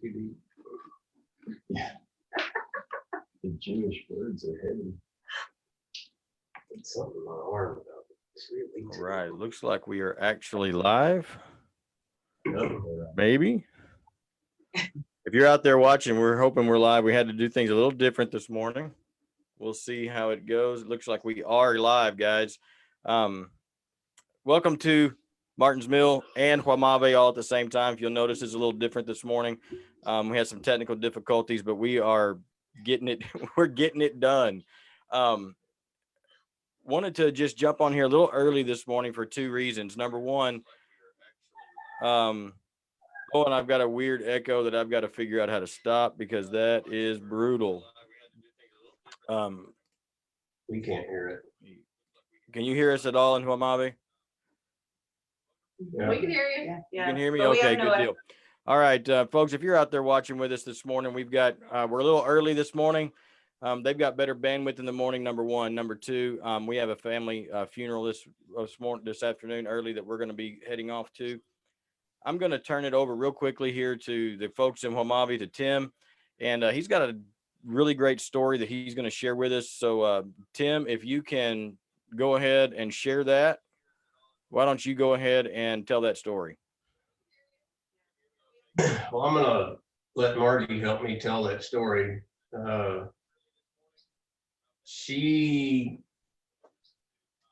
too deep. Yeah. The Jewish words are heavy. It's something in my arm about it. It's really All right, looks like we are actually live. No, Maybe. If you're out there watching, we're hoping we're live. We had to do things a little different this morning. We'll see how it goes. It looks like we are live, guys. Welcome to Martin's Mill and Juamave all at the same time. If you'll notice, it's a little different this morning. We had some technical difficulties, but we are getting it. We're getting it done. Wanted to just jump on here a little early this morning for two reasons. Number one, oh, and I've got a weird echo that I've got to figure out how to stop because that is brutal. we can't hear it. Can you hear us at all in Juamave? Yeah. We can hear you. Yeah. You can hear me? But we Okay, have no good deal. All right, folks, if you're out there watching with us this morning, we've got, we're a little early this morning. They've got better bandwidth in the morning, number one. Number two, we have a family funeral this afternoon early that we're going to be heading off to. I'm going to turn it over real quickly here to the folks in Juamave, to Tim, and he's got a really great story that he's going to share with us. So, Tim, if you can go ahead and share that, why don't you go ahead and tell that story? Well, I'm gonna let Marty help me tell that story. She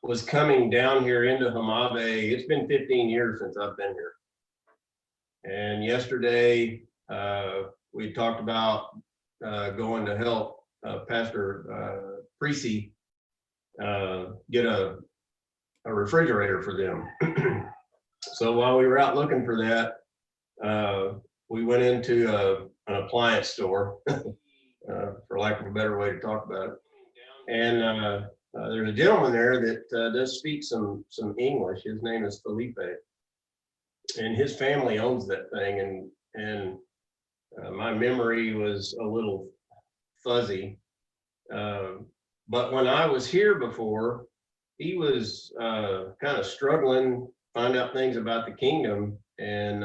was coming down here into Juamave. It's been 15 years since I've been here. And yesterday, we talked about going to help Pastor Precy get a refrigerator for them. So while we were out looking for that, we went into an appliance store, for lack of a better way to talk about it. And there's a gentleman there that does speak some English. His name is Felipe, and his family owns that thing. And my memory was a little fuzzy. But when I was here before, he was kind of struggling, find out things about the kingdom, and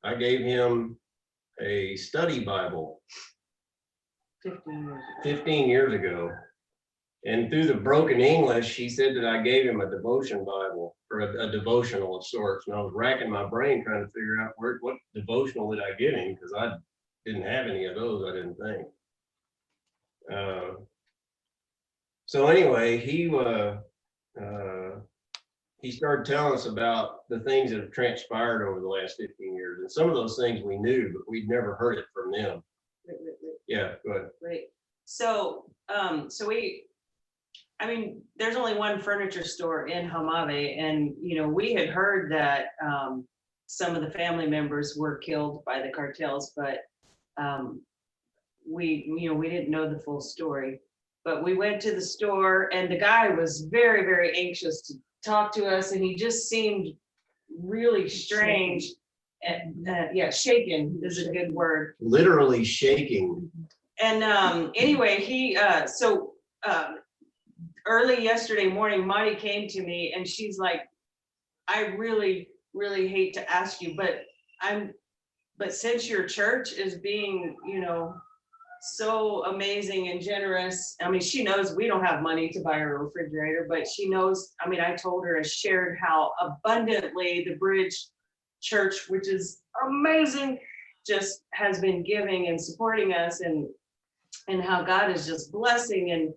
I gave him a study Bible 15 years ago. And through the broken English, he said that I gave him a devotion Bible, or a devotional of sorts. And I was racking my brain trying to figure out what devotional did I give him, because I didn't have any of those, I didn't think. So anyway, he started telling us about the things that have transpired over the last 15 years. And some of those things we knew, but we'd never heard it from them. Wait. Yeah, go ahead. Right. So, there's only one furniture store in Juamave, and, we had heard that some of the family members were killed by the cartels, but we didn't know the full story. But we went to the store, and the guy was very, very anxious to talk to us, and he just seemed really strange. And shaken is a good word. Literally shaking. And anyway, early yesterday morning, Marty came to me and she's like, I really, really hate to ask you, but since your church is being, so amazing and generous. I mean, she knows we don't have money to buy her a refrigerator, but she knows, I told her, I shared how abundantly the Bridge Church, which is amazing, just has been giving and supporting us, and how God is just blessing.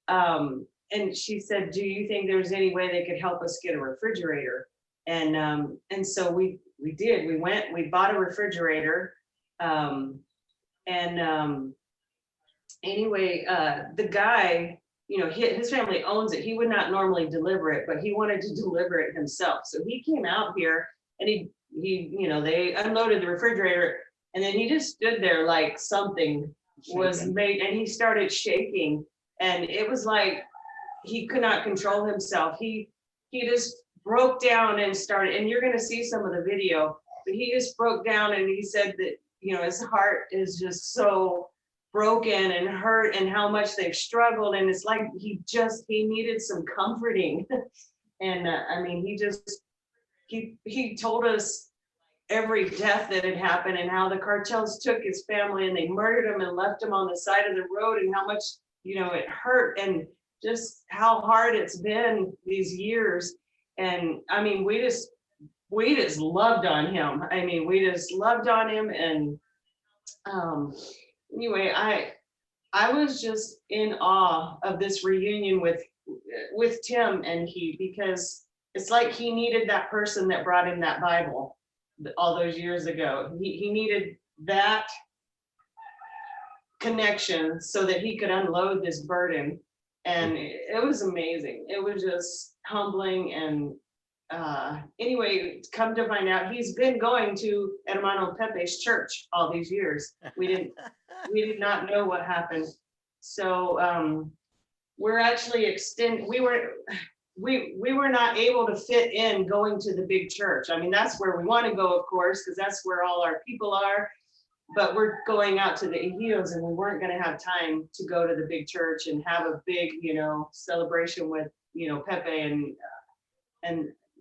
And she said, do you think there's any way they could help us get a refrigerator? And so we did. We went, we bought a refrigerator. Anyway, the guy, his family owns it. He would not normally deliver it, but he wanted to deliver it himself. So he came out here and he they unloaded the refrigerator, and then he just stood there like something was made, and he started shaking, and it was like he could not control himself. He just broke down and started, and you're going to see some of the video, but he just broke down, and he said that, his heart is just so broken and hurt, and how much they've struggled, and it's like he needed some comforting. And he told us every death that had happened and how the cartels took his family and they murdered him and left him on the side of the road, and how much, it hurt, and just how hard it's been these years. And I mean, we just loved on him. I mean, we just loved on him. And anyway, I was just in awe of this reunion with Tim and because it's like he needed that person that brought him that Bible all those years ago. He needed that connection so that he could unload this burden. And it was amazing. It was just humbling. And anyway, come to find out, he's been going to Hermano Pepe's church all these years. We did not know what happened. So we're actually we were not able to fit in going to the big church. I mean, that's where we want to go, of course, because that's where all our people are. But we're going out to the Ejidos, and we weren't going to have time to go to the big church and have a big, celebration with, Pepe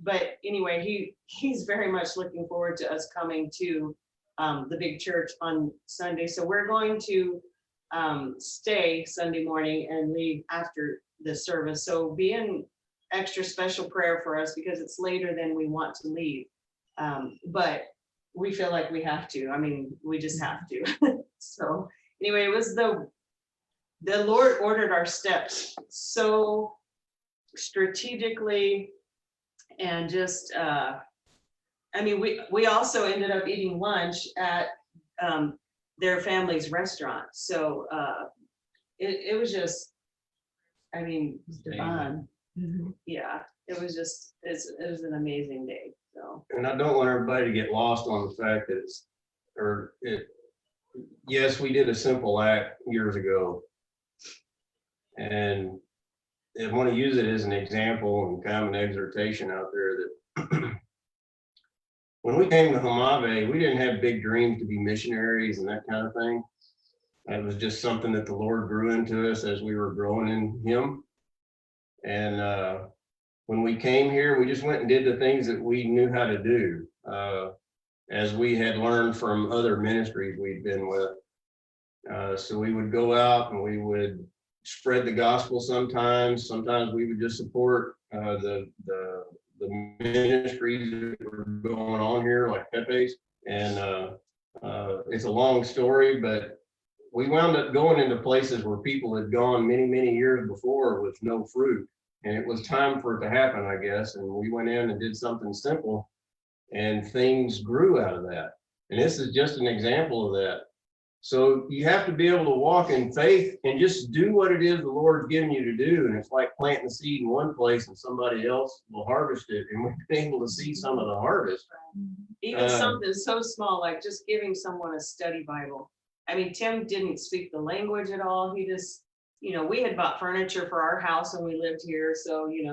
but anyway, he's very much looking forward to us coming to the big church on Sunday. So we're going to stay Sunday morning and leave after the service. So be in extra special prayer for us because it's later than we want to leave. But we feel like we have to. I mean, we just have to. So anyway, it was the Lord ordered our steps so strategically, and just I mean, we also ended up eating lunch at their family's restaurant. So it was just, I mean, divine. Yeah, it was an amazing day. So, and I don't want everybody to get lost on the fact that yes, we did a simple act years ago, and I want to use it as an example and kind of an exhortation out there that when we came to Juamave, we didn't have big dreams to be missionaries and that kind of thing. That was just something that the Lord grew into us as we were growing in Him. And when we came here, we just went and did the things that we knew how to do, as we had learned from other ministries we'd been with. So we would go out and we would spread the gospel sometimes. Sometimes we would just support the ministries that were going on here, like Pepe's. And it's a long story, but we wound up going into places where people had gone many, many years before with no fruit. And it was time for it to happen, I guess. And we went in and did something simple, and things grew out of that. And this is just an example of that. So you have to be able to walk in faith and just do what it is the Lord's given you to do. And it's like planting a seed in one place and somebody else will harvest it. And we've been able to see some of the harvest. Even something so small, like just giving someone a study Bible. I mean, Tim didn't speak the language at all. He just, we had bought furniture for our house when we lived here. So, he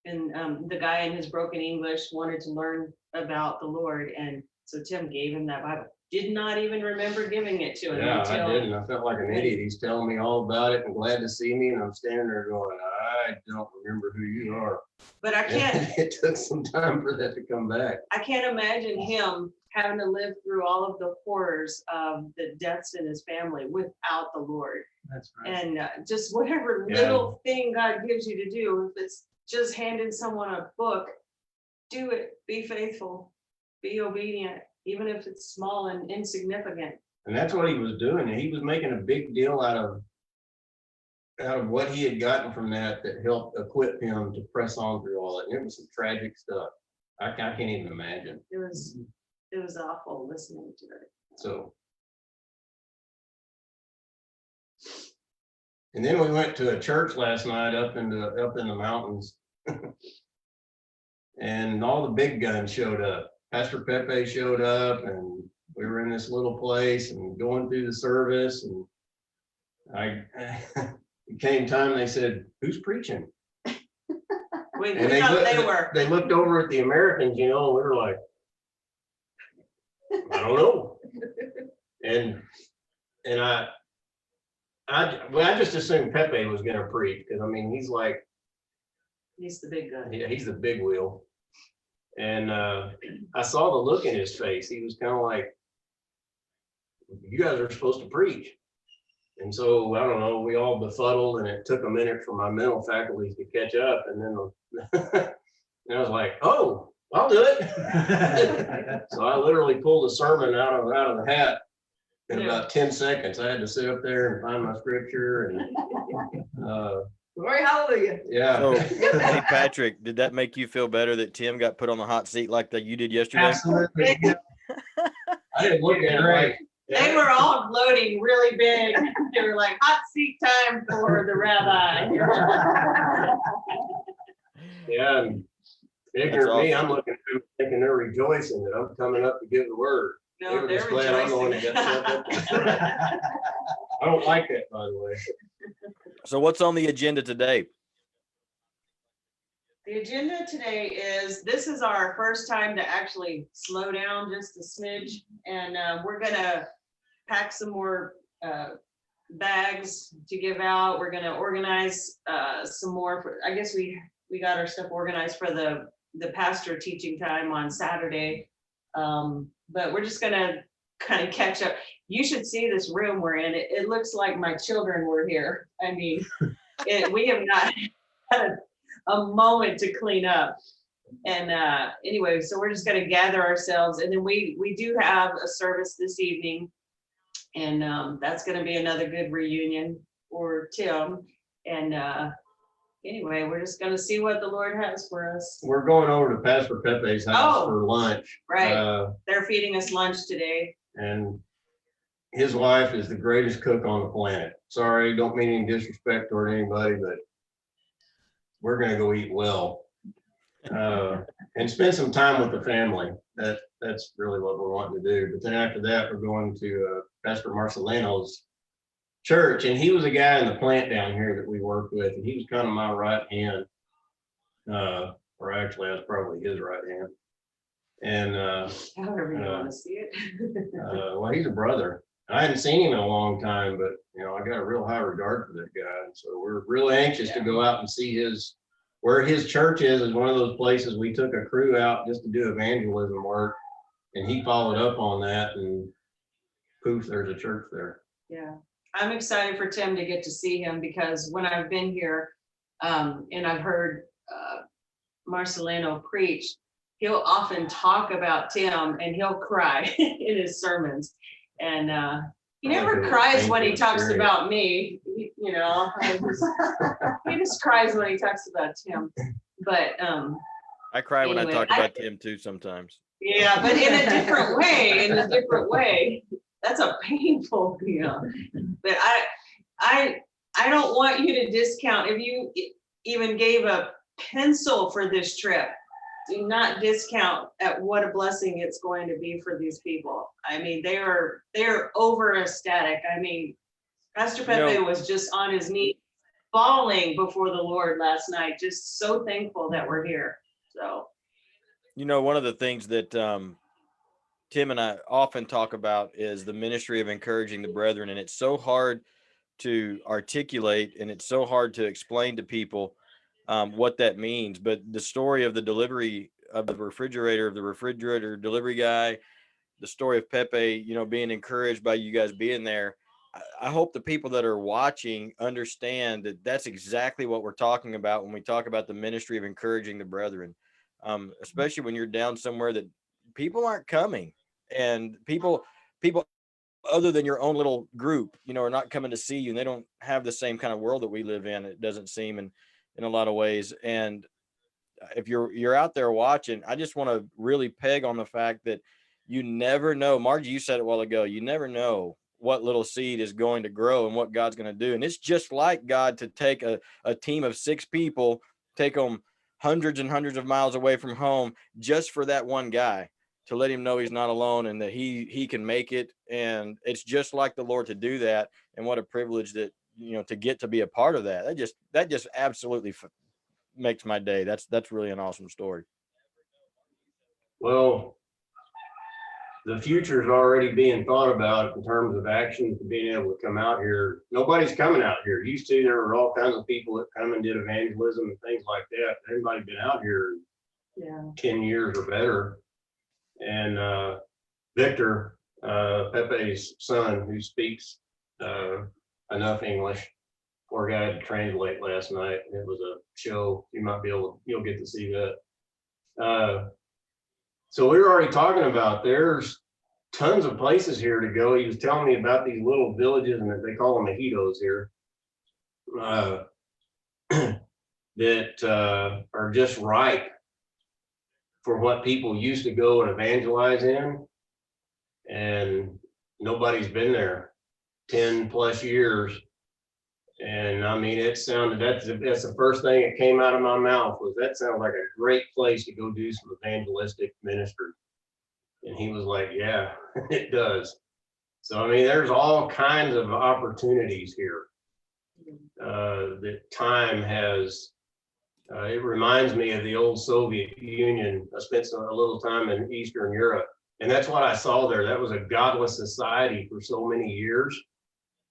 and the guy in his broken English wanted to learn about the Lord. And so Tim gave him that Bible. Did not even remember giving it to him. Yeah, I didn't. I felt like an idiot. He's telling me all about it and glad to see me. And I'm standing there going, I don't remember who you are. But I can't. It took some time for that to come back. I can't imagine him having to live through all of the horrors of the deaths in his family without the Lord. That's right. And just whatever little thing God gives you to do, if it's just handing someone a book, do it. Be faithful. Be obedient. Even if it's small and insignificant. And that's what he was doing. And he was making a big deal out of what he had gotten from that helped equip him to press on through all that. And it was some tragic stuff. I can't even imagine. It was awful listening to it. So. And then we went to a church last night up in the mountains. And all the big guns showed up. Pastor Pepe showed up, and we were in this little place and going through the service, and it came time, they said, who's preaching? We thought they were. They looked over at the Americans, and we were like, I don't know. And I just assumed Pepe was going to preach, because I mean, he's the big guy. Yeah, he's the big wheel. And I saw the look in his face. He was kind of like, you guys are supposed to preach. And so, I don't know, we all befuddled, and it took a minute for my mental faculties to catch up. And then and I was like, oh, I'll do it. So I literally pulled a sermon out of the hat in about 10 seconds. I had to sit up there and find my scripture and Glory, hallelujah. yeah. So, hey, Patrick, did that make you feel better that Tim got put on the hot seat like that you did yesterday? Absolutely. I didn't look at it like. They were all gloating really big. They were like, hot seat time for the rabbi. Yeah, and ignorant That's me, I'm looking at them thinking they're rejoicing that I'm coming up to give the word. They No, were they're just glad I'm the one that got sent up there. I don't like that, by the way. So what's on the agenda today? The agenda today is, this is our first time to actually slow down just a smidge. And we're gonna pack some more bags to give out. We're gonna organize some more. I guess we got our stuff organized for the pastor teaching time on Saturday. But we're just gonna kind of catch up. You should see this room we're in. It looks like my children were here. I mean, we have not had a moment to clean up. And anyway, so we're just gonna gather ourselves, and then we do have a service this evening, and that's gonna be another good reunion for Tim. And anyway, we're just gonna see what the Lord has for us. We're going over to Pastor Pepe's house Oh, for lunch. right. They're feeding us lunch today. And his wife is the greatest cook on the planet. Sorry, don't mean any disrespect toward anybody, but we're gonna go eat well. And spend some time with the family. That's really what we're wanting to do. But then after that, we're going to Pastor Marcelino's church, and he was a guy in the plant down here that we worked with, and he was kind of my right hand. Or actually, I was probably his right hand. And However you want to see it. well, he's a brother. I hadn't seen him in a long time, but I got a real high regard for that guy. And so we're real anxious to go out and see where his church is one of those places we took a crew out just to do evangelism work. And he followed up on that, and poof, there's a church there. Yeah, I'm excited for Tim to get to see him, because when I've been here and I've heard Marcelino preach, he'll often talk about Tim and he'll cry in his sermons. And he never cries when he talks about me, he just cries when he talks about Tim. But I cry when anyway, I talk about Tim too sometimes. yeah, but in a different way. That's a painful, But I don't want you to discount, if you even gave a pencil for this trip, do not discount at what a blessing it's going to be for these people. I mean, they're over ecstatic. I mean, Pastor Pepe was just on his knees bawling before the Lord last night, just so thankful that we're here. So, one of the things that Tim and I often talk about is the ministry of encouraging the brethren. And it's so hard to articulate, and it's so hard to explain to people what that means. But the story of the delivery of the refrigerator delivery guy, the story of Pepe, being encouraged by you guys being there. I hope the people that are watching understand that that's exactly what we're talking about when we talk about the ministry of encouraging the brethren, especially when you're down somewhere that people aren't coming, and people other than your own little group, are not coming to see you, and they don't have the same kind of world that we live in. It doesn't seem in a lot of ways. And if you're out there watching, I just want to really peg on the fact that you never know. Margie, you said it a while ago, you never know what little seed is going to grow and what God's going to do. And it's just like God to take a team of 6 people, take them hundreds and hundreds of miles away from home just for that one guy, to let him know he's not alone and that he can make it. And it's just like the Lord to do that. And what a privilege that, to get to be a part of that. That just absolutely makes my day. That's really an awesome story. Well, the future is already being thought about in terms of actions to being able to come out here. Nobody's coming out here. Used to, there were all kinds of people that come and did evangelism and things like that. Everybody been out here. Yeah. 10 years or better. And Victor, Pepe's son, who speaks enough English, poor guy had to translate last night. It was a show. You'll get to see that. So we were already talking about there's tons of places here to go. He was telling me about these little villages, and they call them ejidos here, that are just ripe for what people used to go and evangelize in. And nobody's been there 10 plus years. And I mean, that's the first thing that came out of my mouth was that sounds like a great place to go do some evangelistic ministry. And he was like, yeah, it does. So, I mean, there's all kinds of opportunities here that time has. It reminds me of the old Soviet Union. I spent a little time in Eastern Europe, and that's what I saw there. That was a godless society for so many years,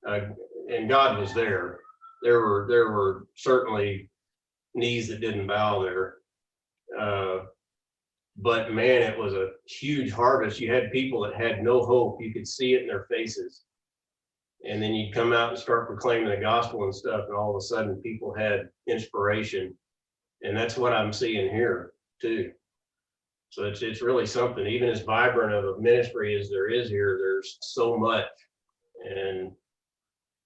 and God was there. There were certainly knees that didn't bow there, but man, it was a huge harvest. You had people that had no hope. You could see it in their faces, and then you'd come out and start proclaiming the gospel and stuff, and all of a sudden, people had inspiration. And that's what I'm seeing here too. So it's really something. Even as vibrant of a ministry as there is here, there's so much. And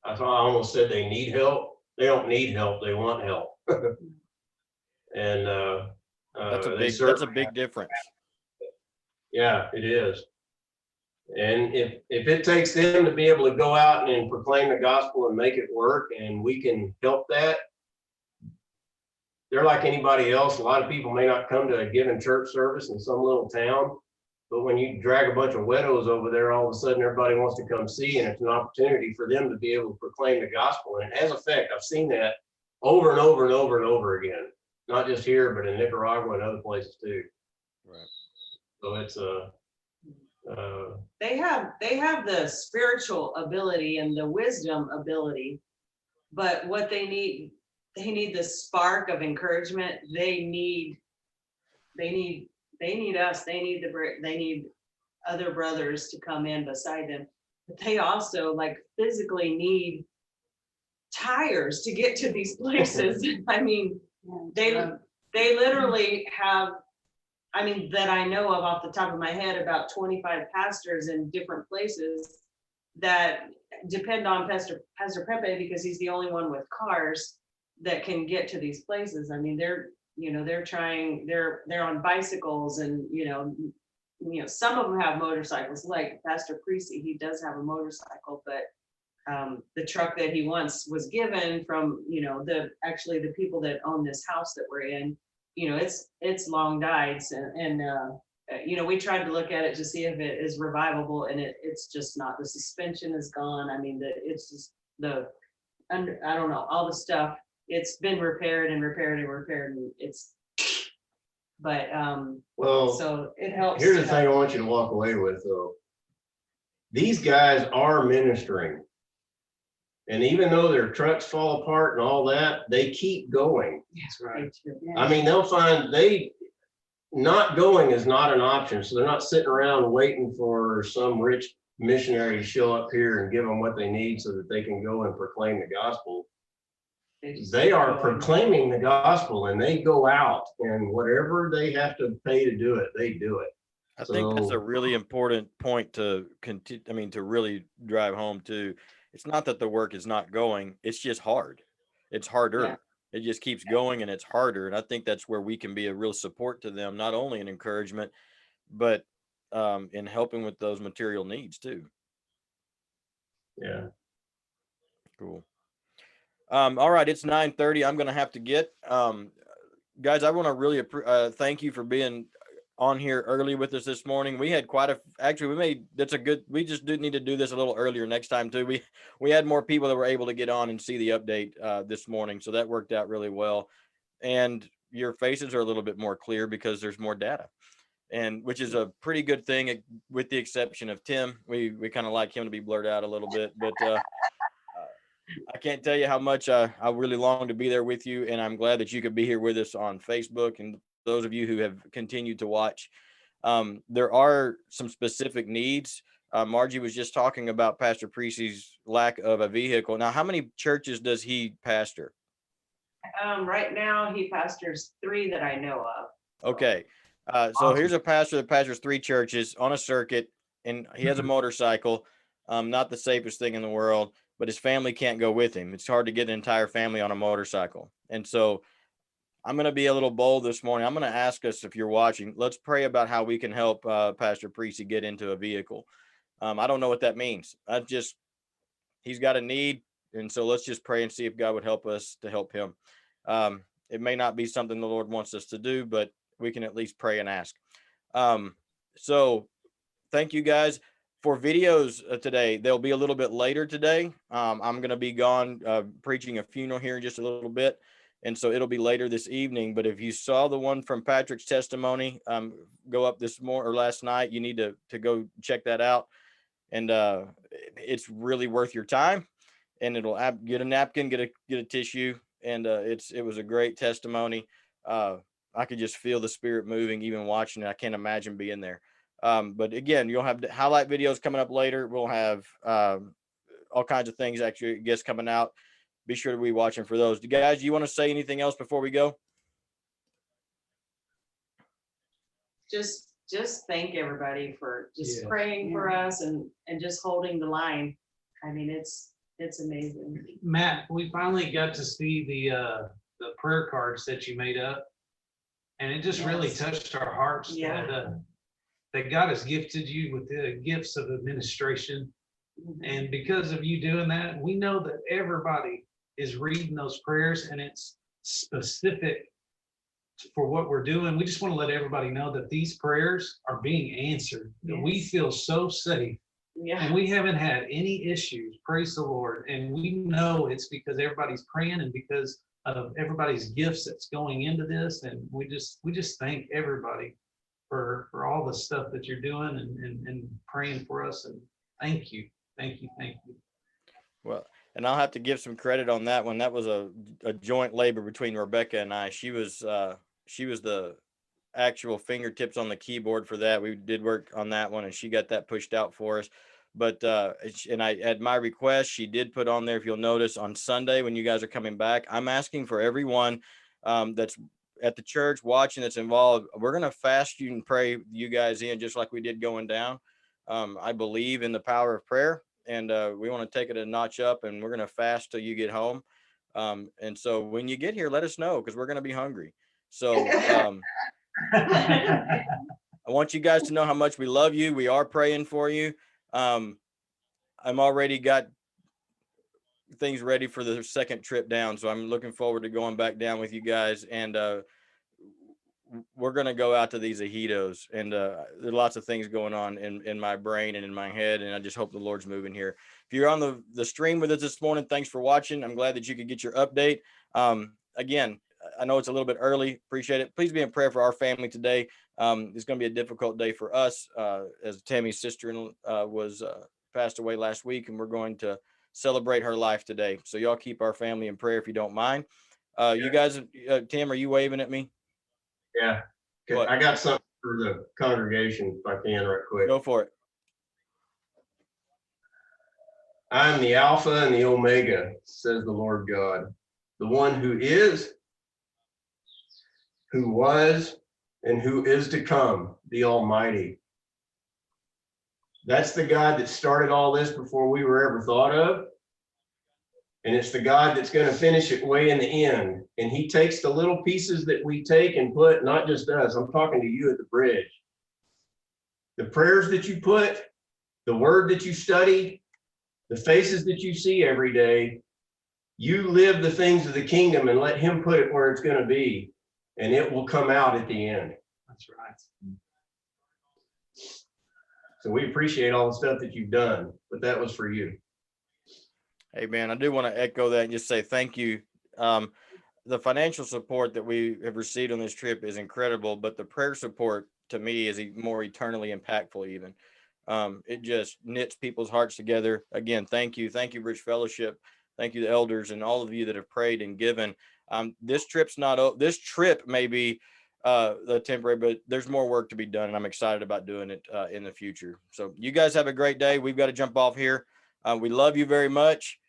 I almost said they need help. They don't need help. They want help. And that's a big difference. Yeah, it is. And if it takes them to be able to go out and proclaim the gospel and make it work, and we can help that, they're like anybody else. A lot of people may not come to a given church service in some little town, but when you drag a bunch of widows over there, all of a sudden everybody wants to come see, and it's an opportunity for them to be able to proclaim the gospel. And it has effect. I've seen that over and over and over and over again, not just here, but in Nicaragua and other places too. Right. So it's They have the spiritual ability and the wisdom ability, but what they need the spark of encouragement. They need us. They need other brothers to come in beside them. But they also like physically need tires to get to these places. I mean, they literally have, I mean, that I know of off the top of my head, about 25 pastors in different places that depend on Pastor Pepe, because he's the only one with cars that can get to these places. I mean, they're on bicycles, and some of them have motorcycles, like Pastor Creasy. He does have a motorcycle, but the truck that he once was given from the people that own this house that we're in, it's long died, and we tried to look at it to see if it is revivable, and it's just not. The suspension is gone. I mean, it's just I don't know, all the stuff. It's been repaired and repaired and repaired, and so it helps. Here's the thing I want you to walk away with, though. These guys are ministering. And even though their trucks fall apart and all that, they keep going. That's right. I mean, they'll find not going is not an option. So they're not sitting around waiting for some rich missionary to show up here and give them what they need so that they can go and proclaim the gospel. They are proclaiming the gospel, and they go out, and whatever they have to pay to do it, they do it. I think that's a really important point to really drive home too. It's not that the work is not going, it's just hard. It's harder. Yeah. It just keeps going, and it's harder. And I think that's where we can be a real support to them, not only an encouragement, but in helping with those material needs too. Yeah. Cool. All right, it's 9:30. I'm going to have to get, guys, I want to really thank you for being on here early with us this morning. We had we just do need to do this a little earlier next time too. We had more people that were able to get on and see the update this morning. So that worked out really well. And your faces are a little bit more clear because there's more data, and which is a pretty good thing, with the exception of Tim. We kind of like him to be blurred out a little bit, but I can't tell you how much I really long to be there with you, and I'm glad that you could be here with us on Facebook. And those of you who have continued to watch. There are some specific needs. Margie was just talking about Pastor Precy's lack of a vehicle. Now, how many churches does he pastor? Right now he pastors 3 that I know of. Okay. So here's a pastor that pastors 3 churches on a circuit, and he has a motorcycle. Not the safest thing in the world, but his family can't go with him. It's hard to get an entire family on a motorcycle. And so I'm going to be a little bold this morning. I'm going to ask us, if you're watching, let's pray about how we can help Pastor Precy get into a vehicle. I don't know what that means. He's got a need. And so let's just pray and see if God would help us to help him. It may not be something the Lord wants us to do, but we can at least pray and ask. So thank you guys for videos today. They'll be a little bit later today. I'm going to be gone preaching a funeral here in just a little bit. And so it'll be later this evening. But if you saw the one from Patrick's testimony go up this morning or last night, you need to go check that out. And it's really worth your time. And it'll get a napkin, get a tissue. And it was a great testimony. I could just feel the Spirit moving, even watching it. I can't imagine being there. But again, you'll have highlight videos coming up later. We'll have all kinds of things, actually, guests coming out. Be sure to be watching for those. Guys, do you want to say anything else before we go? Just thank everybody for just praying for us and just holding the line. I mean, it's amazing. Matt, we finally got to see the prayer cards that you made up, and it just really touched our hearts that God has gifted you with the gifts of administration. And because of you doing that, we know that everybody is reading those prayers, and it's specific for what we're doing. We just want to let everybody know that these prayers are being answered. Yes. We feel so safe. Yeah. And we haven't had any issues, praise the Lord. And we know it's because everybody's praying and because of everybody's gifts that's going into this. And we just thank everybody for all the stuff that you're doing and praying for us. And thank you. Well, and I'll have to give some credit on that one. That was a joint labor between Rebecca and I. She was the actual fingertips on the keyboard for that. We did work on that one, and she got that pushed out for us. But and I, at my request, she did put on there, if you'll notice, on Sunday when you guys are coming back, I'm asking for everyone that's at the church watching, that's involved. We're going to fast you and pray you guys in, just like we did going down. I believe in the power of prayer, and we want to take it a notch up, and we're going to fast till you get home. And so when you get here, let us know, because we're going to be hungry. So I want you guys to know how much we love you. We are praying for you. I'm already got things ready for the second trip down, so I'm looking forward to going back down with you guys. And we're going to go out to these ejidos, and there are lots of things going on in my brain and in my head, and I just hope the Lord's moving here. If you're on the stream with us this morning, thanks for watching. I'm glad that you could get your update. Again, I know it's a little bit early. Appreciate it. Please be in prayer for our family today. It's going to be a difficult day for us, as Tammy's sister was passed away last week, and we're going to celebrate her life today. So y'all keep our family in prayer if you don't mind. You guys, Tim, are you waving at me? Yeah. Okay. I got something for the congregation, if I can, right quick. Go for it. I'm the Alpha and the Omega, says the Lord God, the one who is, who was, and who is to come, the Almighty. That's the God that started all this before we were ever thought of. And it's the God that's going to finish it way in the end. And he takes the little pieces that we take and put, not just us, I'm talking to you at the bridge. The prayers that you put, the word that you study, the faces that you see every day, you live the things of the kingdom and let him put it where it's going to be. And it will come out at the end. That's right. So we appreciate all the stuff that you've done, but that was for you. Hey, man, I do want to echo that and just say thank you. The financial support that we have received on this trip is incredible, but the prayer support to me is more eternally impactful even. It just knits people's hearts together. Again, thank you. Thank you, Rich Fellowship. Thank you, the elders, and all of you that have prayed and given. This trip may be the temporary, but there's more work to be done, and I'm excited about doing it in the future. So you guys have a great day. We've got to jump off here. We love you very much.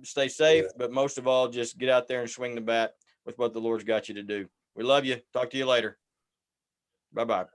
Stay safe, but most of all, just get out there and swing the bat with what the Lord's got you to do. We love you. Talk to you later. Bye-bye.